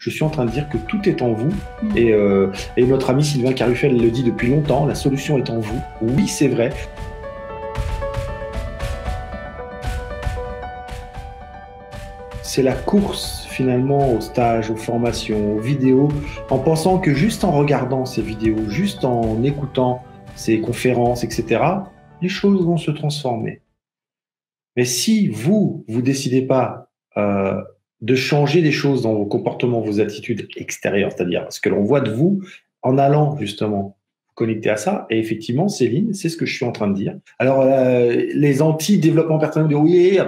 Je suis en train de dire que tout est en vous. Et notre ami Sylvain Carruffel le dit depuis longtemps, la solution est en vous. Oui, c'est vrai. C'est la course finalement aux stages, aux formations, aux vidéos, en pensant que juste en regardant ces vidéos, juste en écoutant ces conférences, etc., les choses vont se transformer. Mais si vous décidez pas de changer des choses dans vos comportements, vos attitudes extérieures, c'est-à-dire ce que l'on voit de vous, en allant justement vous connecter à ça, et effectivement, Céline, c'est ce que je suis en train de dire. Alors, les anti-développement personnel disent oui,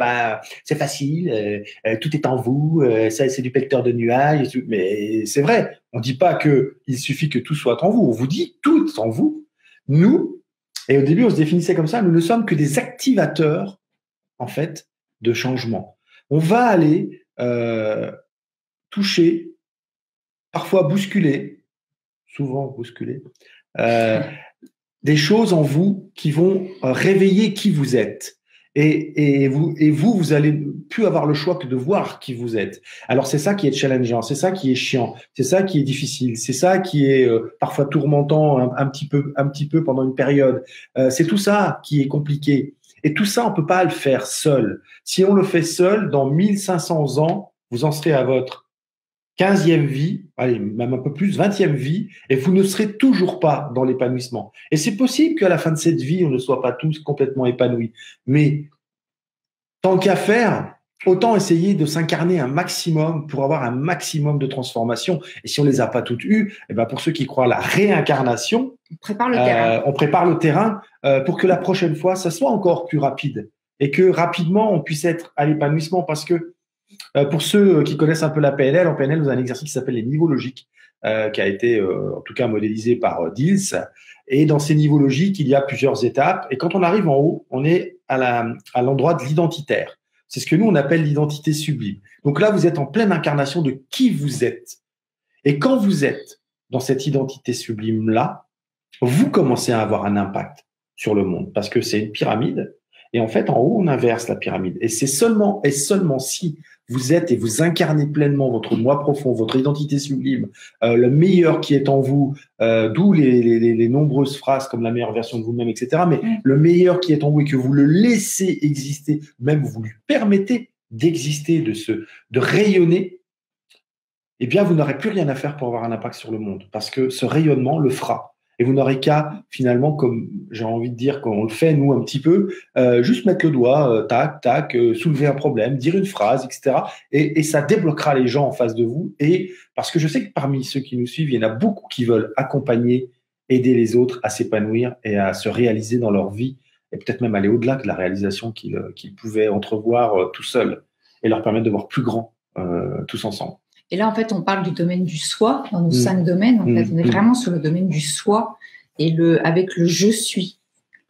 c'est facile, tout est en vous, ça c'est du pelleteur de nuages, mais c'est vrai. On dit pas que il suffit que tout soit en vous. On vous dit tout est en vous. Nous, et au début on se définissait comme ça, nous ne sommes que des activateurs en fait de changement. On va aller toucher, parfois bousculer, souvent bousculer, des choses en vous qui vont réveiller qui vous êtes. Et vous allez plus avoir le choix que de voir qui vous êtes. Alors c'est ça qui est challengeant, c'est ça qui est chiant, c'est ça qui est difficile, c'est ça qui est parfois tourmentant un petit peu pendant une période. C'est tout ça qui est compliqué. Et tout ça, on peut pas le faire seul. Si on le fait seul, dans 1500 ans, vous en serez à votre 15e vie, allez, même un peu plus, 20e vie, et vous ne serez toujours pas dans l'épanouissement. Et c'est possible qu'à la fin de cette vie, on ne soit pas tous complètement épanouis. Mais tant qu'à faire, autant essayer de s'incarner un maximum pour avoir un maximum de transformation. Et si on les a pas toutes eues, eh ben pour ceux qui croient à la réincarnation, on prépare le terrain. On prépare le terrain pour que la prochaine fois, ça soit encore plus rapide et que rapidement, on puisse être à l'épanouissement. Parce que pour ceux qui connaissent un peu la PNL, en PNL, vous avez un exercice qui s'appelle les niveaux logiques, qui a été en tout cas modélisé par Diels. Et dans ces niveaux logiques, il y a plusieurs étapes. Et quand on arrive en haut, on est à l'endroit de l'identitaire. C'est ce que nous, on appelle l'identité sublime. Donc là, vous êtes en pleine incarnation de qui vous êtes. Et quand vous êtes dans cette identité sublime-là, vous commencez à avoir un impact sur le monde parce que c'est une pyramide. Et en fait, en haut, on inverse la pyramide. Et c'est seulement si vous êtes et vous incarnez pleinement votre moi profond, votre identité sublime, le meilleur qui est en vous, d'où les nombreuses phrases comme la meilleure version de vous-même, etc. Mais le meilleur qui est en vous et que vous le laissez exister, même vous lui permettez d'exister, de rayonner, eh bien, vous n'aurez plus rien à faire pour avoir un impact sur le monde parce que ce rayonnement le fera. Et vous n'aurez qu'à, finalement, comme j'ai envie de dire, qu'on le fait, nous, un petit peu, juste mettre le doigt, tac, tac, soulever un problème, dire une phrase, etc. Et ça débloquera les gens en face de vous. Et parce que je sais que parmi ceux qui nous suivent, il y en a beaucoup qui veulent accompagner, aider les autres à s'épanouir et à se réaliser dans leur vie et peut-être même aller au-delà de la réalisation qu'ils pouvaient entrevoir tout seuls et leur permettre de voir plus grand tous ensemble. Et là, en fait, on parle du domaine du soi, dans nos 5 domaines. En fait, on est vraiment sur le domaine du soi et avec le je suis.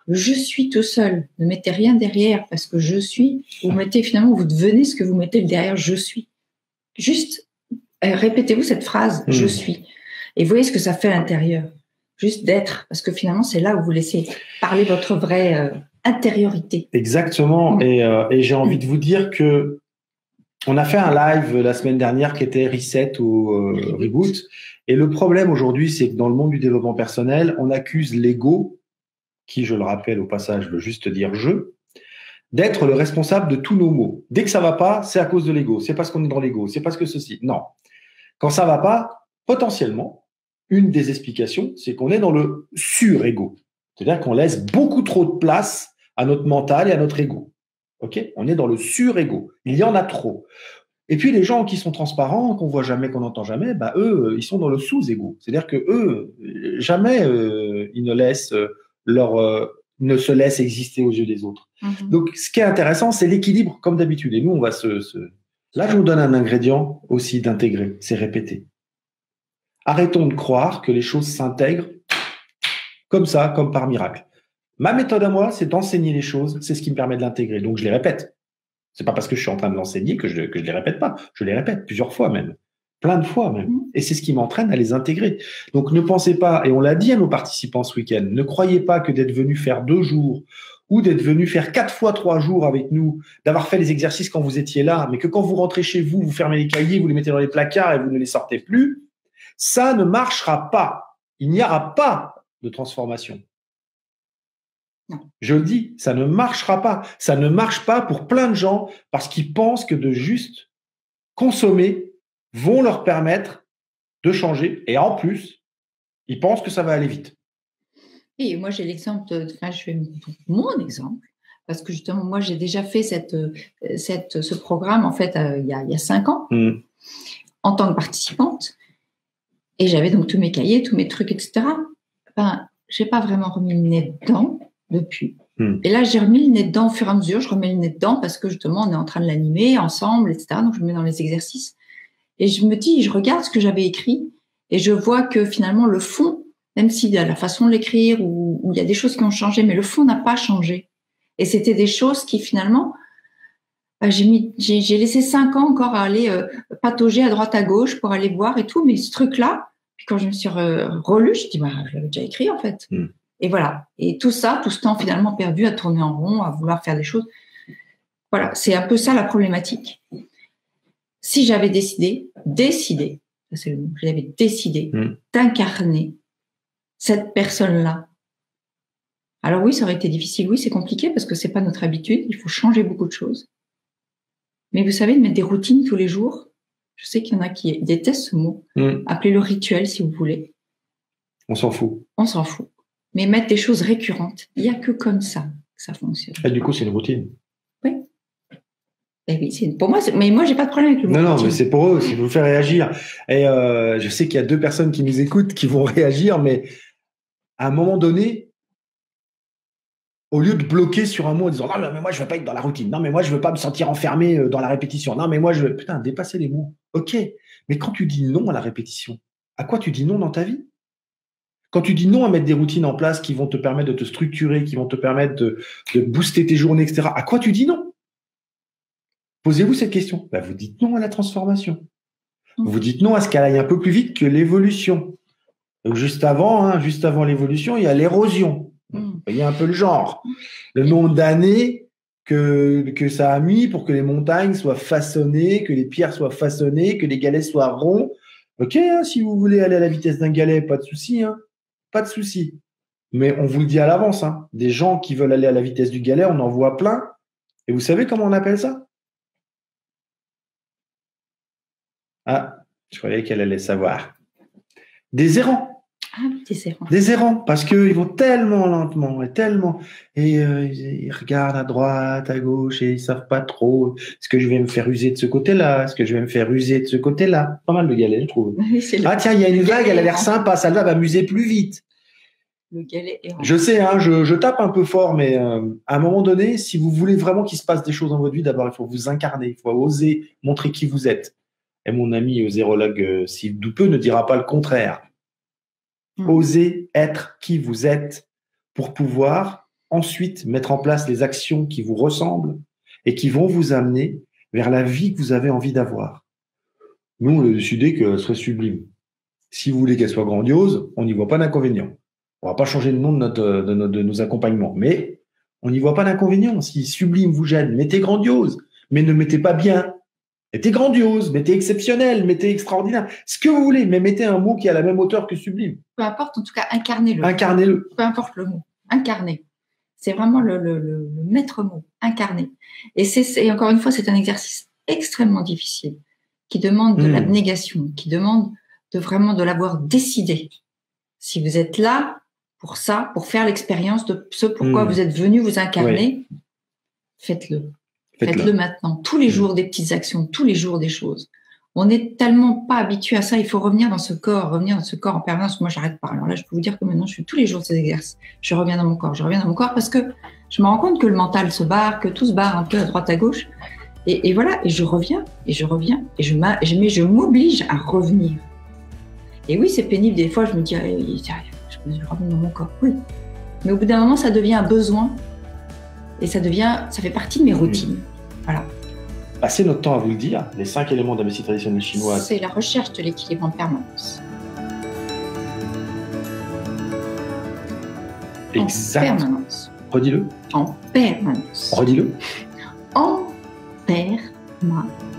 Le je suis tout seul. Ne mettez rien derrière parce que je suis. Vous devenez ce que vous mettez derrière je suis. Juste, répétez-vous cette phrase, je suis. Et voyez ce que ça fait à l'intérieur. Juste d'être. Parce que finalement, c'est là où vous laissez parler votre vraie intériorité. Exactement. Et j'ai envie de vous dire que on a fait un live la semaine dernière qui était Reset ou Reboot. Et le problème aujourd'hui, c'est que dans le monde du développement personnel, on accuse l'ego, qui, je le rappelle au passage, veut juste dire je, d'être le responsable de tous nos maux. Dès que ça va pas, c'est à cause de l'ego. C'est parce qu'on est dans l'ego. C'est parce que ceci. Non. Quand ça va pas, potentiellement, une des explications, c'est qu'on est dans le sur-ego. C'est-à-dire qu'on laisse beaucoup trop de place à notre mental et à notre ego. Okay, on est dans le sur-ego. Il y en a trop. Et puis, les gens qui sont transparents, qu'on voit jamais, qu'on n'entend jamais, bah, eux, ils sont dans le sous-ego. C'est-à-dire que eux, jamais, ils ne se laissent exister aux yeux des autres. Donc, ce qui est intéressant, c'est l'équilibre, comme d'habitude. Et nous, on va Là, je vous donne un ingrédient aussi d'intégrer. C'est répéter. Arrêtons de croire que les choses s'intègrent comme ça, comme par miracle. Ma méthode à moi, c'est d'enseigner les choses. C'est ce qui me permet de l'intégrer. Donc, je les répète. C'est pas parce que je suis en train de l'enseigner que je les répète pas. Je les répète plusieurs fois même. Plein de fois même. Et c'est ce qui m'entraîne à les intégrer. Donc ne pensez pas, et on l'a dit à nos participants ce week-end, ne croyez pas que d'être venu faire 2 jours ou d'être venu faire 4 fois 3 jours avec nous, d'avoir fait les exercices quand vous étiez là, mais que quand vous rentrez chez vous, vous fermez les cahiers, vous les mettez dans les placards et vous ne les sortez plus, ça ne marchera pas. Il n'y aura pas de transformation. Non. Je le dis, ça ne marchera pas. Ça ne marche pas pour plein de gens parce qu'ils pensent que de juste consommer vont leur permettre de changer. Et en plus, ils pensent que ça va aller vite. Et moi, j'ai l'exemple, je vais mon exemple, parce que justement, moi, j'ai déjà fait ce programme, en fait, il y a 5 ans, en tant que participante. Et j'avais donc tous mes cahiers, tous mes trucs, etc. Je n'ai pas vraiment remis le nez dedans depuis. Et là, j'ai remis le nez dedans au fur et à mesure. Je remets le nez dedans parce que justement, on est en train de l'animer ensemble, etc. Donc, je me mets dans les exercices. Et je me dis, je regarde ce que j'avais écrit et je vois que finalement, le fond, même s'il y a la façon de l'écrire ou il y a des choses qui ont changé, mais le fond n'a pas changé. Et c'était des choses qui finalement, j'ai laissé 5 ans encore à aller patauger à droite à gauche pour aller voir et tout. Mais ce truc-là, puis quand je me suis relue, je dis, je l'avais déjà écrit en fait. Et voilà. Et tout ça, tout ce temps finalement perdu à tourner en rond, à vouloir faire des choses. Voilà, c'est un peu ça la problématique. Si j'avais décidé, ça c'est le mot, j'avais décidé d'incarner cette personne-là. Alors oui, ça aurait été difficile, oui, c'est compliqué parce que c'est pas notre habitude, il faut changer beaucoup de choses. Mais vous savez, de mettre des routines tous les jours, je sais qu'il y en a qui détestent ce mot, appelez-le rituel si vous voulez. On s'en fout. On s'en fout. Mais mettre des choses récurrentes, il n'y a que comme ça que ça fonctionne. Et du coup, c'est une routine. Oui. Et oui, c'est pour moi, mais moi j'ai pas de problème avec le mot. Non, mais c'est pour eux, c'est pour vous faire réagir. Et je sais qu'il y a 2 personnes qui nous écoutent qui vont réagir, mais à un moment donné, au lieu de bloquer sur un mot en disant non mais moi je veux pas être dans la routine, non mais moi je veux pas me sentir enfermé dans la répétition, non mais moi je veux dépasser les mots. Ok, mais quand tu dis non à la répétition, à quoi tu dis non dans ta vie? Quand tu dis non à mettre des routines en place qui vont te permettre de te structurer, qui vont te permettre de booster tes journées, etc., à quoi tu dis non? Posez-vous cette question. Vous dites non à la transformation. Vous dites non à ce qu'elle aille un peu plus vite que l'évolution. Donc juste avant l'évolution, il y a l'érosion. Vous voyez un peu le genre. Le nombre d'années que ça a mis pour que les montagnes soient façonnées, que les pierres soient façonnées, que les galets soient ronds. Ok, si vous voulez aller à la vitesse d'un galet, pas de souci. Pas de souci. Mais on vous le dit à l'avance. Des gens qui veulent aller à la vitesse du galet, on en voit plein. Et vous savez comment on appelle ça? Ah, je croyais qu'elle allait savoir. Des errants. Ah, des errants. Des errants, parce qu'ils vont tellement lentement et ils regardent à droite, à gauche et ils savent pas trop. Est-ce que je vais me faire user de ce côté-là? Est-ce que je vais me faire user de ce côté-là? Pas mal de galets, je trouve. Oui, tiens, il y a une vague, elle a l'air sympa, celle-là va m'user plus vite. Le galet errant. Je sais, je tape un peu fort, mais à un moment donné, si vous voulez vraiment qu'il se passe des choses dans votre vie, d'abord, il faut vous incarner, il faut oser montrer qui vous êtes. Et mon ami zérologue Steve Doupeux ne dira pas le contraire. Osez être qui vous êtes pour pouvoir ensuite mettre en place les actions qui vous ressemblent et qui vont vous amener vers la vie que vous avez envie d'avoir. Nous, on a décidé qu'elle serait sublime. Si vous voulez qu'elle soit grandiose, on n'y voit pas d'inconvénient. On va pas changer le nom de nos accompagnements, mais on n'y voit pas d'inconvénient. Si sublime vous gêne, mettez grandiose, mais ne mettez pas bien. Mettez grandiose, mettez exceptionnel, mettez extraordinaire, ce que vous voulez, mais mettez un mot qui a la même hauteur que sublime. Peu importe, en tout cas, incarnez-le. Incarnez-le. Peu importe le mot, incarnez. C'est vraiment le maître mot, incarner. Et encore une fois, c'est un exercice extrêmement difficile, qui demande de l'abnégation, qui demande de l'avoir décidé. Si vous êtes là pour ça, pour faire l'expérience de ce pourquoi vous êtes venu vous incarner, faites-le. Faites-le maintenant. Tous les jours des petites actions, tous les jours des choses. On n'est tellement pas habitué à ça. Il faut revenir dans ce corps en permanence. Moi, j'arrête pas. Alors là, je peux vous dire que maintenant, je fais tous les jours ces exercices. Je reviens dans mon corps parce que je me rends compte que le mental se barre, que tout se barre un peu à droite, à gauche. Et voilà. Et je reviens. Et je m'oblige à revenir. Et oui, c'est pénible. Des fois, je me dis, je reviens dans mon corps. Oui. Mais au bout d'un moment, ça devient un besoin. Et ça fait partie de mes routines. Voilà. passer notre temps à vous le dire, les 5 éléments de la médecine traditionnelle chinoise. C'est la recherche de l'équilibre en permanence. Exact. En permanence. Redis-le. En permanence. Redis-le. En permanence.